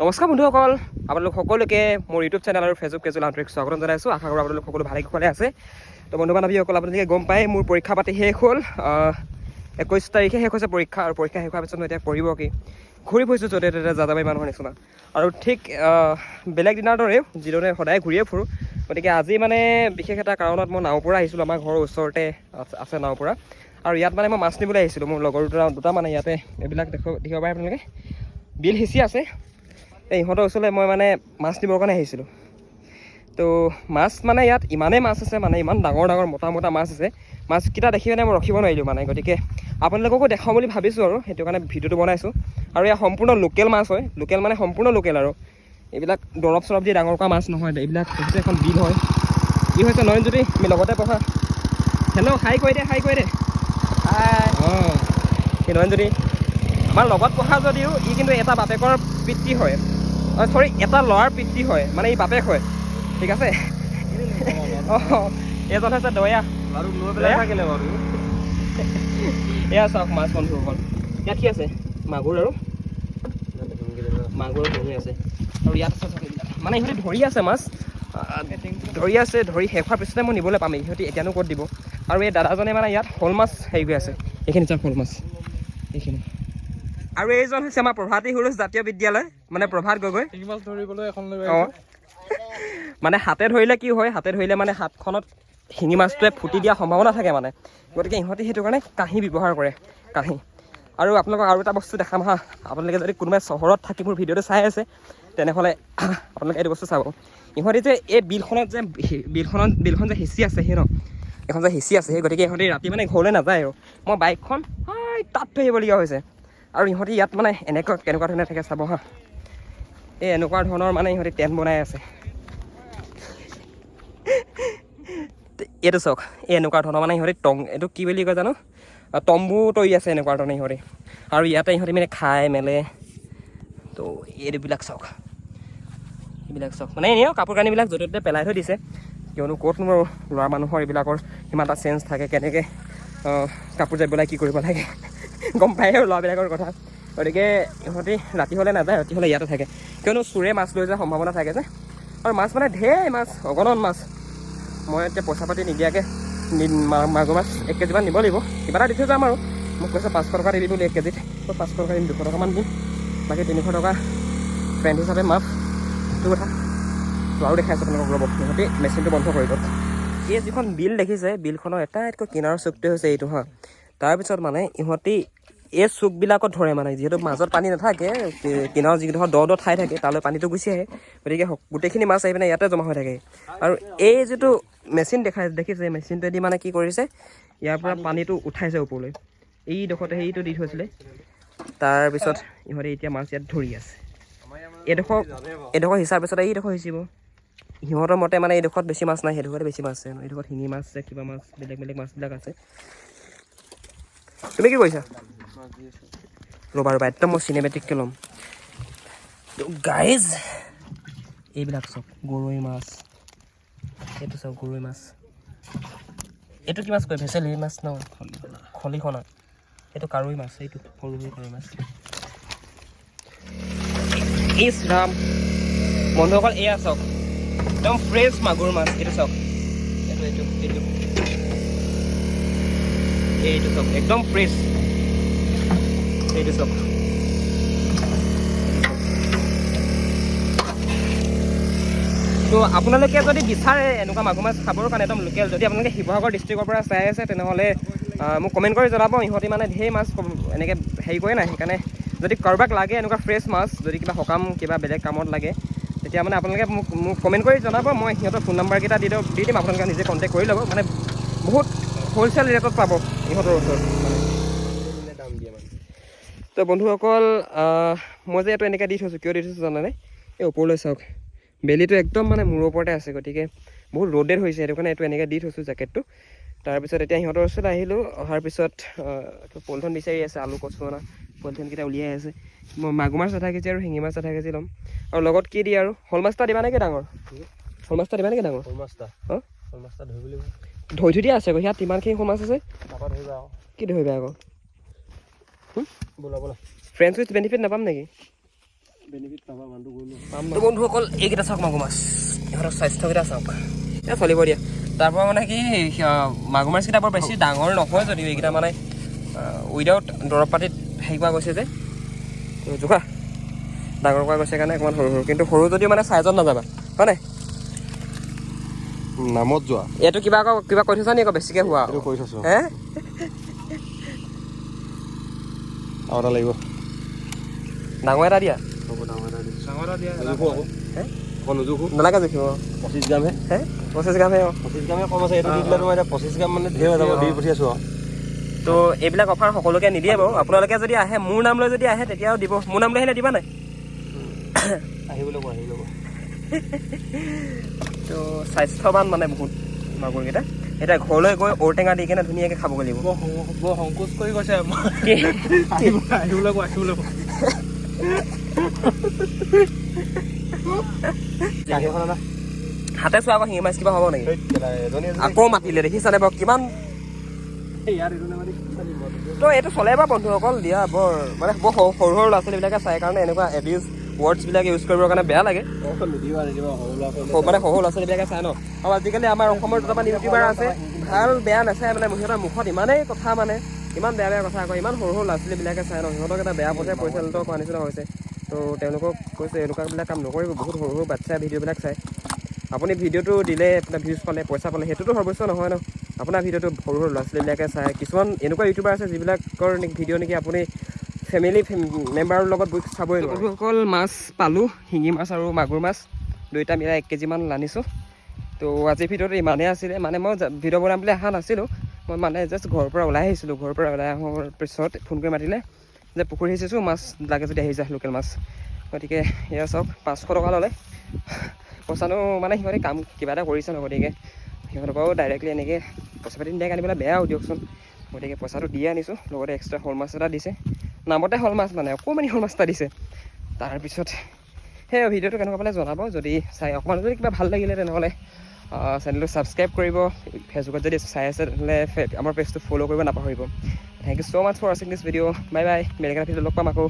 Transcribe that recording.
নমস্কাৰ বন্ধুসকল, আপোনালোক সকলোকে মোৰ ইউটিউব চেনেল আৰু ফেচবুক পেজলৈ আন্তৰিক স্বাগতম জনাইছোঁ। আশা কৰোঁ আপোনালোক সকলো ভালে কুশলে আছে। তো বন্ধু বান্ধৱীসকল, আপোনালোকে গম পায় মোৰ পৰীক্ষা পাতি শেষ হ'ল। 21 তাৰিখে শেষ হৈছে পৰীক্ষা, আৰু পৰীক্ষা শেষ হোৱাৰ পিছত মই এতিয়া পঢ়িব কি ঘূৰি ফুৰিছোঁ য'তে ত'তে যাযাবাই মানুহৰ নিচিনা। আৰু ঠিক বেলেগ দিনাৰ দৰেই যিদৰে সদায় ঘূৰিয়ে ফুৰোঁ, গতিকে আজি মানে বিশেষ এটা কাৰণত মই নাওপৰা আহিছিলোঁ। আমাৰ ঘৰৰ ওচৰতে আছে নাওপৰা, আৰু ইয়াত মানে মই মাছ নিবলৈ আহিছিলোঁ। মোৰ লগৰ দুটা মানে ইয়াতে এইবিলাক দেখিব পাৰে আপোনালোকে, বিল সিঁচি আছে। ইহঁতৰ ওচৰলৈ মই মানে মাছ নিবৰ কাৰণে আহিছিলোঁ। তো মাছ মানে ইয়াত ইমানেই মাছ আছে, মানে ইমান ডাঙৰ ডাঙৰ মোটা মোটা মাছ আছে। মাছকেইটা দেখি মানে মই ৰখিব নোৱাৰিলোঁ মানে, গতিকে আপোনালোককো দেখাওঁ বুলি ভাবিছোঁ, আৰু সেইটো কাৰণে ভিডিঅ'টো বনাইছোঁ। আৰু এয়া সম্পূৰ্ণ লোকেল মাছ হয়, লোকেল মানে সম্পূৰ্ণ লোকেল, আৰু এইবিলাক দৰৱ চৰৱ দি ডাঙৰ কৰা মাছ নহয়। এইবিলাক সেইটো এখন বিল হয়। কি হৈছে নয়নজ্যোতি, আমি লগতে পঢ়া। হেল্ল', হাই কৈ দে, হাই কৈ দে। অঁ, এই নয়নজ্যোতি আমাৰ লগত পঢ়া যদিও ই কিন্তু এটা বাপেকৰ পিতৃ হয়, চৰি এটা ল'ৰাৰ পিতৃ হয়, মানে ই বাপেক হয়, ঠিক আছে। অঁ, এজন হৈছে দয়া। এয়া চাওক মাছ বন্ধুসকল, ইয়াত কি আছে মাগুৰ আৰু ধৰি আছে। আৰু ইয়াত আছে চাওক এইবিলাক, মানে ইহঁতে ধৰি আছে মাছ, ধৰি শেষ হোৱাৰ পিছতে মই নিবলৈ পামেই। সিহঁতি এতিয়ানো ক'ত দিব। আৰু এই দাদাজনে মানে ইয়াত শ'ল মাছ হেৰি কৰি আছে, এইখিনি চাওক শ'ল মাছ এইখিনি। আৰু এইজন হৈছে আমাৰ প্ৰভাতী সুৰুজ জাতীয় বিদ্যালয়, মানে প্ৰভাত গগৈ। মাছ ধৰিবলৈ এখন লৈ অঁ, মানে হাতে ধৰিলে কি হয়, হাতে ধৰিলে মানে হাতখনত শিঙি মাছটোৱে ফুটি দিয়াৰ সম্ভাৱনা থাকে মানে, গতিকে ইহঁতে সেইটো কাৰণে কাঁহী ব্যৱহাৰ কৰে, কাঁহী। আৰু আপোনালোকক আৰু এটা বস্তু দেখাম হা, আপোনালোকে যদি কোনোবাই চহৰত থাকি মোৰ ভিডিঅ'টো চাই আছে, তেনেহ'লে আপোনালোকে এইটো বস্তু চাব। ইহঁতে যে এই বিলখন যে সিঁচি আছে, সেই এখন যে সিঁচি আছে, সেই গতিকে ইহঁতে ৰাতি মানে ঘৰলৈ নাযায়। আৰু মই বাইকখন তাত থৈ আহিবলগীয়া হৈছে। আৰু ইহঁতে ইয়াত মানে কেনেকুৱা ধৰণে থাকে চাব হা, এই এনেকুৱা ধৰণৰ মানে ইহঁতে টেণ্ট বনাই আছে। এইটো চাওক, এই এনেকুৱা ধৰণৰ মানে ইহঁতে এইটো কি বুলি কয় জানো, তম্বু তৰি আছে এনেকুৱা ধৰণে ইহঁতে। আৰু ইয়াতে ইহঁতে মানে খাই মেলে। তো এইবিলাক চাওক, মানে এনেও কাপোৰ কানিবিলাক য'তে ত'তে পেলাই থৈ দিছে, কিয়নো ক'তনো আৰু ল'ৰা মানুহৰ এইবিলাকৰ সিমান এটা চেঞ্চ থাকে, কেনেকৈ কাপোৰ জাপি পেলাই কি কৰিব লাগে গম পায় আৰু ল'ৰাবিলাকৰ কথা। গতিকে ইহঁতি ৰাতি হ'লে নাযায়, ৰাতি হ'লে ইয়াতে থাকে, কিয়নো চোৰে মাছ লৈ যোৱাৰ সম্ভাৱনা থাকে যে। আৰু মাছ মানে ঢেৰ মাছ, অগণন মাছ। মই এতিয়া পইচা পাতি নিদিয়াকৈ মাগুৰ মাছ 1 কেজিমান নিব লাগিব, কিবা এটা দি থৈ যাম। আৰু মোক কৈছে 500 টকা দিবি বুলি 1 কেজিত, 500 টকা দিম, 200 টকামান দিম, বাকী 300 টকা ফ্ৰেণ্ড হিচাপে মাছ, সেইটো কথা। তো আৰু দেখাইছোঁ আপোনালোকক, ৰ'ব সিহঁতি মেচিনটো বন্ধ কৰি দিয়ক। এই যিখন বিল দেখিছে, বিলখনৰ আটাইতকৈ কিনাৰৰ চুকটোৱে হৈছে এইটো হা। তাৰপিছত মানে ইহঁতি এই চুকবিলাকত ধৰে, মানে যিহেতু মাজত পানী নাথাকে, কিনাৰৰ যিডোখৰ দ ঠাই থাকে তালৈ পানীটো গুচি আহে, গতিকে গোটেইখিনি মাছ আহি পিনে ইয়াতে জমা হৈ থাকে। আৰু এই যিটো মেচিন দেখিছে, মেচিনটোৱেদি মানে কি কৰিছে, ইয়াৰ পৰা পানীটো উঠাইছে ওপৰলৈ, এইডোখৰতে সেইটো দি থৈছিলে। তাৰপিছত ইহঁতে এতিয়া মাছ ইয়াত ধৰি আছে। এইডোখৰ সিঁচাৰ পিছত এইডোখৰ সিঁচিব। সিহঁতৰ মতে মানে এইডোখৰত বেছি মাছ নাই, সেইডোখৰতে বেছি মাছ আছে। এইডোখৰত শিঙি মাছ আছে, কিবা মাছ, বেলেগ বেলেগ মাছবিলাক আছে। তুমি কি কৰিছা? ৰ'বা একদম মই চিনেমেটিককৈ ল'ম। গাইজ এইবিলাক চাওক, গৰৈ মাছ, এইটো চাওক গৰৈ মাছ, এইটো কি মাছ কয়, ভেচেলি মাছ ন, খলিহনা, এইটো কাৰৈ মাছ, এইটো সৰু সৰু কাৰৈ মাছ। ইছ ৰাম বন্ধুসকল, এয়া চাওক একদম ফ্ৰেছ মাগুৰ মাছ, এইটো চাওক, এইটো চাওক একদম ফ্ৰেছ, এইটো চাওক। তো আপোনালোকে যদি বিচাৰে এনেকুৱা মাগুৰ মাছ খাবৰ কাৰণে একদম লোকেল, যদি আপোনালোকে শিৱসাগৰ ডিষ্ট্ৰিক্টৰ পৰা চাই আছে, তেনেহ'লে মোক কমেণ্ট কৰি জনাব। ইহঁতি মানে ঢেৰ মাছ এনেকৈ হেৰি কৰে নাই, সেইকাৰণে যদি কাৰোবাক লাগে এনেকুৱা ফ্ৰেছ মাছ, যদি কিবা সকাম কিবা বেলেগ কামত লাগে, তেতিয়া মানে আপোনালোকে মোক কমেণ্ট কৰি জনাব। মই সিহঁতৰ ফোন নাম্বাৰকেইটা দি দিম, আপোনালোকে নিজে কণ্টেক্ট কৰি ল'ব। মানে বহুত হ'লচেল ৰেটত পাব ইহঁতৰ ওচৰত মানে দাম দিয়ে মানে। তো বন্ধুসকল, মই যে এইটো এনেকৈ দি থৈছোঁ, কিয় দি থৈছোঁ জানানে? এই ওপৰলৈ চাওক, বেলিটো একদম মানে মূৰৰ ওপৰতে আছে, গতিকে বহুত ৰ'দেড হৈছে, সেইটো কাৰণে এইটো এনেকৈ দি থৈছোঁ জেকেটটো। তাৰপিছত এতিয়া সিহঁতৰ ওচৰত আহিলোঁ, অহাৰ পিছত পলিথিন বিচাৰি আছে, আলু কচু অনা পলিথিনকেইটা উলিয়াই আছে। মই মাগুৰ মাছ 0.5 কেজি আৰু শিঙি মাছ 0.5 কেজি ল'ম। আৰু লগত কি দিয়ে আৰু শ'ল মাছ এটা দিবা নেকি ডাঙৰ? শ'ল মাছ এটা দিবা নেকি ডাঙৰ? শ'ল মাছ অঁ, ধৰিব লাগিব, ধৰি থৈ দিয়া আছে আকৌ, ইয়াত ইমানখিনি শ'ল মাছ আছে, তাৰপৰা ধৰিবা আকৌ। কি ধৰিবা আকৌ? ব'লা ফ্ৰেণ্ডছ উইথ বেনিফিট নাপাম নেকি? বেনিফিট পাবা মানুহটো গ'লো তো বন্ধুসকল এইকেইটা চাওক মাগুৰ মাছ ইহঁতৰ স্বাস্থ্যকেইটা চাওক এই চলিব দিয়া তাৰপৰা মানে কি মাগুৰ মাছকেইটা বৰ বেছি ডাঙৰ নহয় যদিও এইকেইটা মানে উইদাউট দৰৱ পাতিত হেৰি কৰা গৈছে যে জোখা ডাঙৰ কৰা গৈছে কাৰণে অকণমান সৰু সৰু কিন্তু সৰু যদিও মানে চাইজত নাযাবা হয় নাই নামত যোৱা এইটো কিবা আকৌ কিবা কৈ থৈছা নি আকৌ বেছিকৈ হোৱা এইটো কৈ থৈছোঁ হে আৰু এটা লাগিব ডাঙৰ এটা দিয়া ডাঙৰ এটা দিয়া জোখো আকৌ হে আকৌ নোজোখো নালাগে জুখিব 25 গ্ৰামহে হে 25 গ্ৰামহে 25 গ্ৰামহে কম আছে এইটো দি দিলে তোমাৰ এতিয়া 25 গ্ৰাম মানে ধেৰ হৈ যাব দি পঠিয়াইছোঁ আৰু তো এইবিলাক অফাৰ সকলোকে নিদিয়ে বাৰু আপোনালোকে যদি আহে মোৰ নাম লৈ যদি আহে তেতিয়াও দিব মোৰ নাম লৈ আহিলে দিবা নাই আহিবলৈ কোৱা তো স্বাস্থ্যৱান মানে বহুত মাগুৰকেইটা এতিয়া ঘৰলৈ গৈ ঔটেঙা দি কেনে ধুনীয়াকৈ খাবগৈ লাগিব বৰ সংকোচ কৰি কৈছে কি আহিবলৈ কোৱা হাতে চোৱা আকৌ শিঙি মাছ কিবা হ'ব নেকি আকৌ মাতিলে দেখিছানে বাৰু কিমান তো এইটো চলে বা বন্ধুসকল দিয়া বৰ মানে বৰ সৰু সৰু ল'ৰা ছোৱালীবিলাকে চাই কাৰণে এনেকুৱা এবিউজ ৱৰ্ডছবিলাক ইউজ কৰিবৰ কাৰণে বেয়া লাগে মানে সৰু ল'ৰা ছোৱালীবিলাকে চাই ন আৰু আজিকালি আমাৰ অসমৰ দুটামান ইউটিউবাৰ আছে ভাল বেয়া নাচায় মানে সিহঁতৰ মুখত ইমানেই কথা মানে ইমান বেয়া বেয়া কথা কয় ইমান সৰু সৰু ল'ৰা ছোৱালীবিলাকে চাই ন সিহঁতক এটা বেয়া পথে পৰিচালিত কৰা নিচিনা হৈছে তো তেওঁলোকক কৈছে এনেকুৱাবিলাক কাম নকৰিব বহুত সৰু সৰু বাচ্ছা ভিডিঅ'বিলাক চায় আপুনি ভিডিঅ'টো দিলে আপোনাৰ ভিউজ পালে পইচা পালে সেইটোতো সৰ্বোচ্চ নহয় ন আপোনাৰ ভিডিঅ'টো সৰু সৰু ল'ৰা ছোৱালীবিলাকে চায় কিছুমান এনেকুৱা ইউটিউবাৰ আছে যিবিলাকৰ ভিডিঅ' নেকি আপুনি ফেমিলি মেম্বাৰৰ লগত গৈ চাবই নোৱাৰে অকল মাছ পালোঁ শিঙি মাছ আৰু মাগুৰ মাছ দুয়োটা মিলাই 1 কেজিমান আনিছোঁ তো আজিৰ ভিডিঅ'টো ইমানেই আছিলে মানে মই ভিডিঅ' বনাম বুলি অহা নাছিলোঁ মই মানে জাষ্ট ঘৰৰ পৰা ওলাই আহিছিলোঁ ঘৰৰ পৰা ওলাই অহাৰ পিছত ফোন কৰি মাতিলে যে পুখুৰী সিঁচিছোঁ মাছ লাগে যদি আহি যায় লোকেল মাছ গতিকে এয়া চাওক 500 টকা ল'লে পইচানো মানে সিহঁতে কাম কিবা এটা কৰিছে ন গতিকে সিহঁতৰ পৰাও ডাইৰেক্টলি এনেকৈ পইচা পাতি নিদিয়াকৈ আনিবলৈ বেয়াও দিয়কচোন গতিকে পইচাটো দিয়ে আনিছোঁ লগতে এক্সট্ৰা শ'ল মাছ এটা দিছে নামতে শ'ল মাছ মানে অকণমানি শ'ল মাছ এটা দিছে তাৰপিছত সেই ভিডিঅ'টো কেনেকুৱা পালে জনাব যদি চাই অকণমান যদি কিবা ভাল লাগিলে তেনেহ'লে চেনেলটো ছাবস্ক্ৰাইব কৰিব ফেচবুকত যদি চাই আছে তেনেহ'লে আমাৰ পেজটো ফ'ল' কৰিব নাপাহৰিব thank you so' much for ৱাচিং দিছ ভিডিঅ' বাই বাই বেলেগ এটা ভিডিঅ' লগ পাম আকৌ